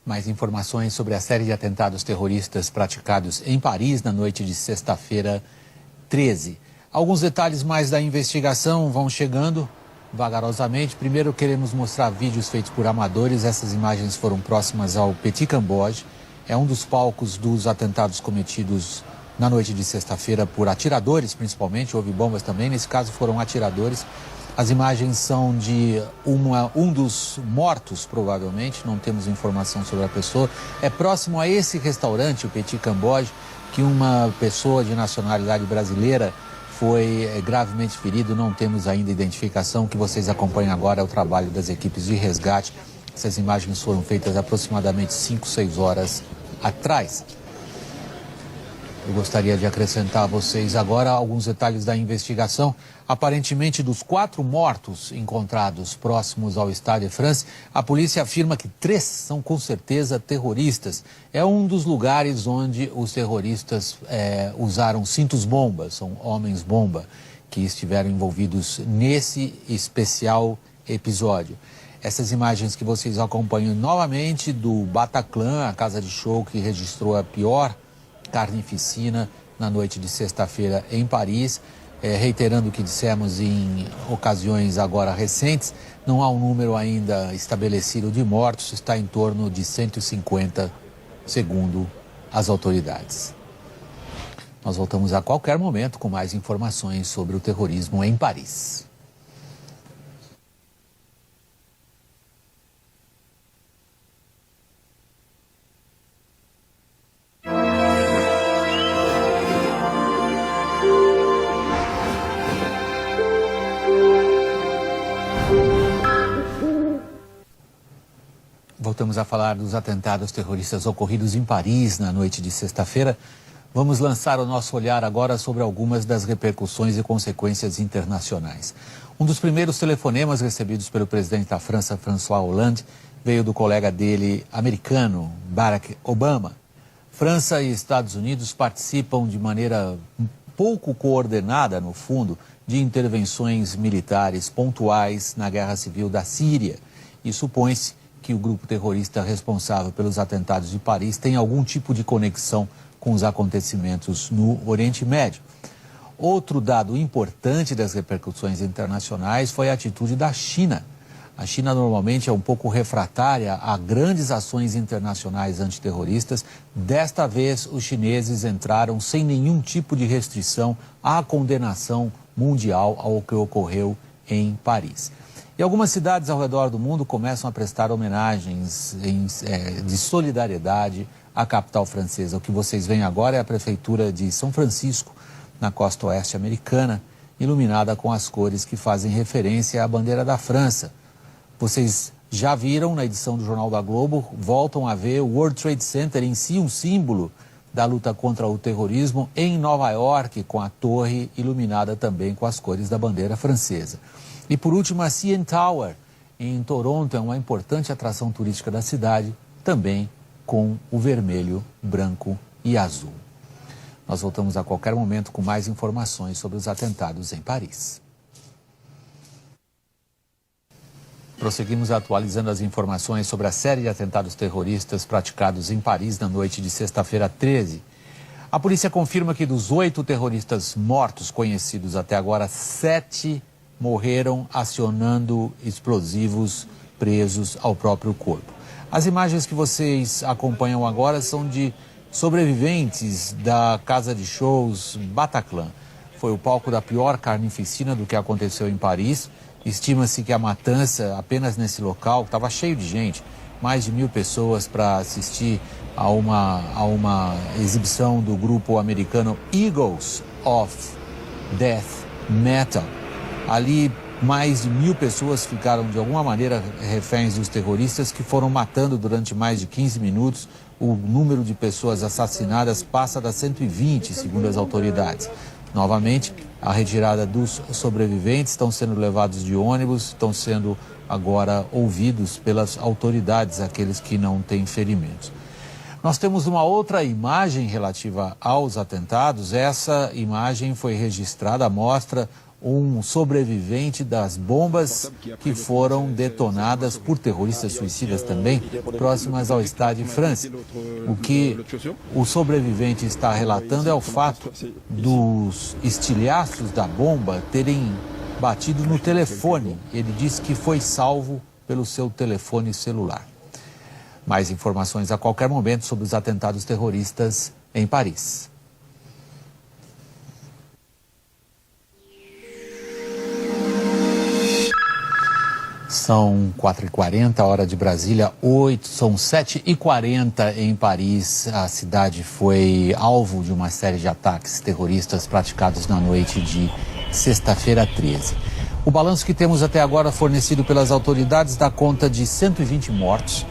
Mais informações sobre a série de atentados terroristas praticados em Paris na noite de sexta-feira 13. Alguns detalhes mais da investigação vão chegando vagarosamente. Primeiro, queremos mostrar vídeos feitos por amadores. Essas imagens foram próximas ao Petit Cambodge. É um dos palcos dos atentados cometidos na noite de sexta-feira por atiradores, principalmente. Houve bombas também. Nesse caso, foram atiradores. As imagens são de um dos mortos, provavelmente. Não temos informação sobre a pessoa. É próximo a esse restaurante, o Petit Cambodge, que uma pessoa de nacionalidade brasileira foi gravemente ferido. Não temos ainda identificação. O que vocês acompanham agora é o trabalho das equipes de resgate. Essas imagens foram feitas aproximadamente 5, 6 horas atrás. Eu gostaria de acrescentar a vocês agora alguns detalhes da investigação. Aparentemente, dos 4 mortos encontrados próximos ao Stade de France, a polícia afirma que 3 são com certeza terroristas. É um dos lugares onde os terroristas usaram cintos-bomba, são homens-bomba, que estiveram envolvidos nesse especial episódio. Essas imagens que vocês acompanham novamente do Bataclan, a casa de show que registrou a pior carnificina na noite de sexta-feira em Paris. Reiterando o que dissemos em ocasiões agora recentes, não há um número ainda estabelecido de mortos, está em torno de 150, segundo as autoridades. Nós voltamos a qualquer momento com mais informações sobre o terrorismo em Paris. Voltamos a falar dos atentados terroristas ocorridos em Paris na noite de sexta-feira. Vamos lançar o nosso olhar agora sobre algumas das repercussões e consequências internacionais. Um dos primeiros telefonemas recebidos pelo presidente da França, François Hollande, veio do colega dele americano, Barack Obama. França e Estados Unidos participam de maneira pouco coordenada, no fundo, de intervenções militares pontuais na guerra civil da Síria. E supõe-se que o grupo terrorista responsável pelos atentados de Paris tem algum tipo de conexão com os acontecimentos no Oriente Médio. Outro dado importante das repercussões internacionais foi a atitude da China. A China normalmente é um pouco refratária a grandes ações internacionais antiterroristas. Desta vez, os chineses entraram sem nenhum tipo de restrição à condenação mundial ao que ocorreu em Paris. E algumas cidades ao redor do mundo começam a prestar homenagens de solidariedade à capital francesa. O que vocês veem agora é a prefeitura de São Francisco, na costa oeste americana, iluminada com as cores que fazem referência à bandeira da França. Vocês já viram na edição do Jornal da Globo, voltam a ver o World Trade Center em si, um símbolo da luta contra o terrorismo, em Nova York, com a torre iluminada também com as cores da bandeira francesa. E por último, a CN Tower, em Toronto, é uma importante atração turística da cidade, também com o vermelho, branco e azul. Nós voltamos a qualquer momento com mais informações sobre os atentados em Paris. Prosseguimos atualizando as informações sobre a série de atentados terroristas praticados em Paris na noite de sexta-feira 13. A polícia confirma que dos 8 terroristas mortos conhecidos até agora, 7 morreram acionando explosivos presos ao próprio corpo. As imagens que vocês acompanham agora são de sobreviventes da casa de shows Bataclan. Foi o palco da pior carnificina do que aconteceu em Paris. Estima-se que a matança, apenas nesse local, estava cheio de gente, mais de 1.000 pessoas para assistir a uma exibição do grupo americano Eagles of Death Metal. Ali, mais de 1.000 pessoas ficaram, de alguma maneira, reféns dos terroristas, que foram matando durante mais de 15 minutos. O número de pessoas assassinadas passa das 120, segundo as autoridades. Novamente, a retirada dos sobreviventes, estão sendo levados de ônibus, estão sendo agora ouvidos pelas autoridades, aqueles que não têm ferimentos. Nós temos uma outra imagem relativa aos atentados. Essa imagem foi registrada, mostra um sobrevivente das bombas que foram detonadas por terroristas suicidas também, próximas ao Stade de France. O que o sobrevivente está relatando é o fato dos estilhaços da bomba terem batido no telefone. Ele disse que foi salvo pelo seu telefone celular. Mais informações a qualquer momento sobre os atentados terroristas em Paris. São 4h40, hora de Brasília, são 7h40 em Paris. A cidade foi alvo de uma série de ataques terroristas praticados na noite de sexta-feira 13. O balanço que temos até agora, fornecido pelas autoridades, dá conta de 120 mortos.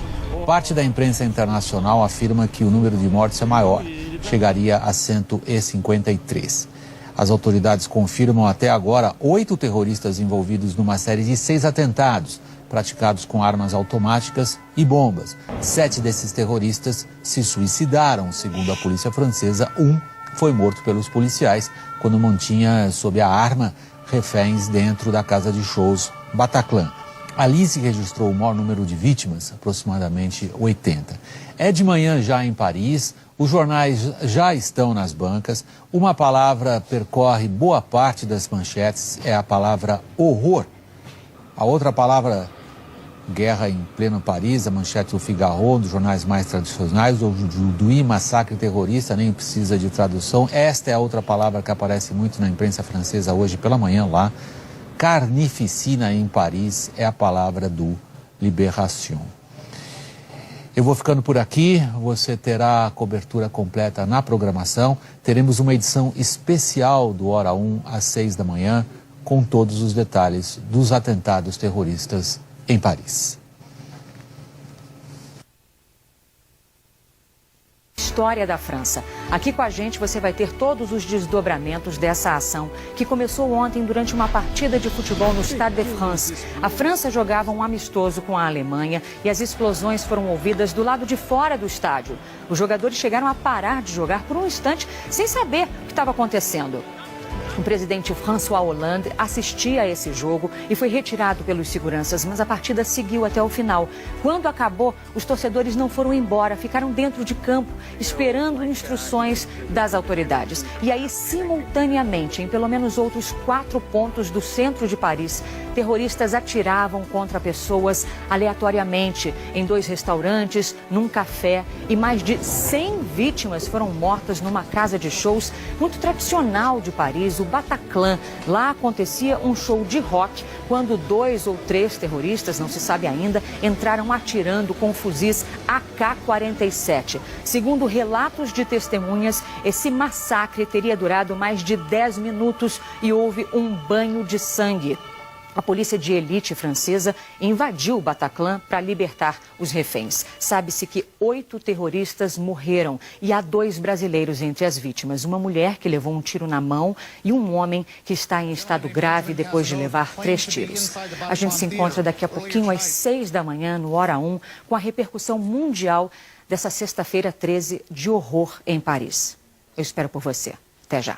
Parte da imprensa internacional afirma que o número de mortes é maior, chegaria a 153. As autoridades confirmam até agora 8 terroristas envolvidos numa série de 6 atentados, praticados com armas automáticas e bombas. 7 desses terroristas se suicidaram, segundo a polícia francesa. Um foi morto pelos policiais quando mantinha sob a arma reféns dentro da casa de shows Bataclan. Ali se registrou o maior número de vítimas, aproximadamente 80. É de manhã já em Paris, os jornais já estão nas bancas. Uma palavra percorre boa parte das manchetes, é a palavra horror. A outra palavra, guerra em pleno Paris, a manchete do Figaro, um dos jornais mais tradicionais, o Judoí, massacre terrorista, nem precisa de tradução. Esta é a outra palavra que aparece muito na imprensa francesa hoje pela manhã lá. Carnificina em Paris é a palavra do Libération. Eu vou ficando por aqui, você terá a cobertura completa na programação. Teremos uma edição especial do Hora 1 às 6 da manhã, com todos os detalhes dos atentados terroristas em Paris. História da França. Aqui com a gente você vai ter todos os desdobramentos dessa ação que começou ontem durante uma partida de futebol no Stade de France. A França jogava um amistoso com a Alemanha e as explosões foram ouvidas do lado de fora do estádio. Os jogadores chegaram a parar de jogar por um instante sem saber o que estava acontecendo. O presidente François Hollande assistia a esse jogo e foi retirado pelos seguranças, mas a partida seguiu até o final. Quando acabou, os torcedores não foram embora, ficaram dentro de campo, esperando instruções das autoridades. E aí, simultaneamente, em pelo menos outros 4 pontos do centro de Paris, terroristas atiravam contra pessoas aleatoriamente em 2 restaurantes, num café, e mais de 100 vítimas foram mortas numa casa de shows muito tradicional de Paris, o Bataclan. Lá acontecia um show de rock quando 2 ou 3 terroristas, não se sabe ainda, entraram atirando com fuzis AK-47. Segundo relatos de testemunhas, esse massacre teria durado mais de 10 minutos e houve um banho de sangue. A polícia de elite francesa invadiu o Bataclan para libertar os reféns. Sabe-se que 8 terroristas morreram e há 2 brasileiros entre as vítimas. Uma mulher que levou um tiro na mão e um homem que está em estado grave depois de levar 3 tiros. A gente se encontra daqui a pouquinho às 6 da manhã no Hora 1 com a repercussão mundial dessa sexta-feira 13 de horror em Paris. Eu espero por você. Até já.